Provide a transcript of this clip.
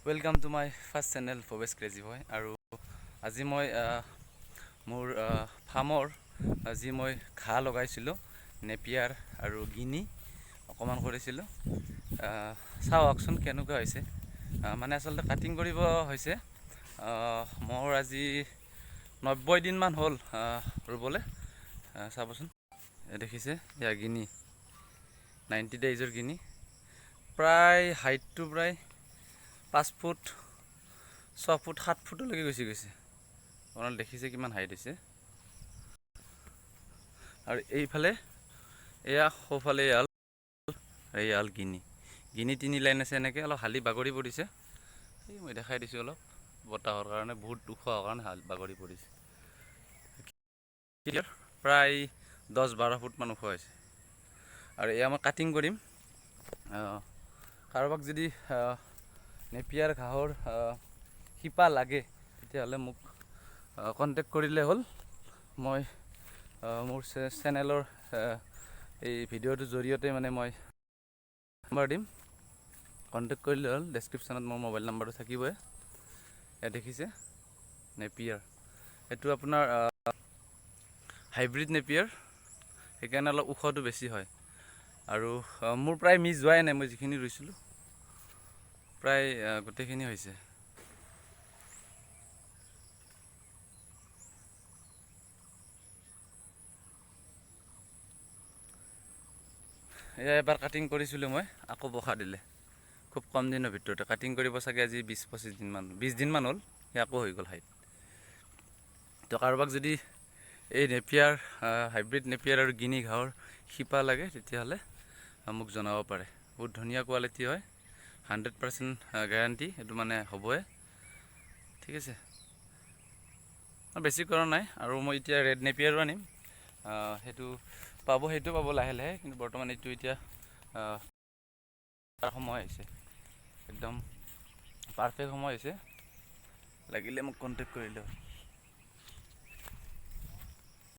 Welcome to my first channel Bhabesh crazy boy. আৰু আজি মই মোৰ ফাৰ্মৰ যি মই ঘাঁহ লগাইছিলোঁ নেপিয়াৰ আৰু গিনি অকণমান কৰিছিলোঁ। চাওকচোন কেনেকুৱা হৈছে। মানে আচলতে কাটিং কৰিব হৈছে মোৰ আজি 90 দিনমান হ'ল ৰুবলৈ। চাবচোন দেখিছে এয়া গিনি 90 ডেইজৰ গিনি। প্ৰায় হাইটটো প্ৰায় 5 ফুট 6 ফুট 7 ফুটলৈকে গৈছে। আপোনালোকে দেখিছে কিমান হাইট হৈছে। আৰু এইফালে এয়া সোঁফালে এয়াল গিনি 3 লাইন আছে। এনেকৈ অলপ হালি বাগৰি পৰিছে। এই মই দেখাই দিছোঁ, অলপ বতাহৰ কাৰণে বহুত ওখ হোৱাৰ কাৰণে বাগৰি পৰিছে। প্ৰায় 10-12 ফুটমান ওখ হৈছে। আৰু এয়া মই কাটিং কৰিম। কাৰোবাক যদি নেপিয়াৰ ঘাঁহৰ শিপা লাগে তেতিয়াহ'লে মোক কণ্টেক্ট কৰিলে হ'ল। মই মোৰ চেনেলৰ এই ভিডিঅ'টোৰ জৰিয়তে মানে মই নাম্বাৰ দিম, কণ্টেক্ট কৰিলে হ'ল। ডেছক্ৰিপশ্যনত মোৰ মোবাইল নাম্বাৰটো থাকিবই। এয়া দেখিছে নেপিয়াৰ, এইটো আপোনাৰ হাইব্ৰিড নেপিয়াৰ, সেইকাৰণে অলপ ওখটো বেছি হয়। আৰু মোৰ প্ৰায় মিছ যোৱাই নাই। মই যিখিনি ৰুইছিলোঁ প্ৰায় গোটেইখিনি হৈছে। এয়া এবাৰ কাটিং কৰিছিলোঁ মই, আকৌ বখা দিলে। খুব কম দিনৰ ভিতৰতে কাটিং কৰিব চাগে আজি 20-25 দিনমান 20 দিনমান হ'ল। সেই আকৌ হৈ গ'ল হাইট। তো কাৰোবাক যদি এই নেপিয়াৰ হাইব্ৰিড নেপিয়াৰ আৰু গিনি ঘাঁহৰ শিপা লাগে তেতিয়াহ'লে মোক জনাব পাৰে। বহুত ধুনীয়া কোৱালিটি হয়, 100% গেৰাণ্টি এইটো মানে হ'বই। ঠিক আছে, বেছি কৰা নাই। আৰু মই এতিয়া ৰেড নেপিয়াৰো আনিম। সেইটো পাব লাহে লাহে, কিন্তু বৰ্তমান এইটো এতিয়া তাৰ সময় হৈছে, একদম পাৰফেক্ট সময় হৈছে। লাগিলে মোক কণ্টেক্ট কৰিলে হ'ল।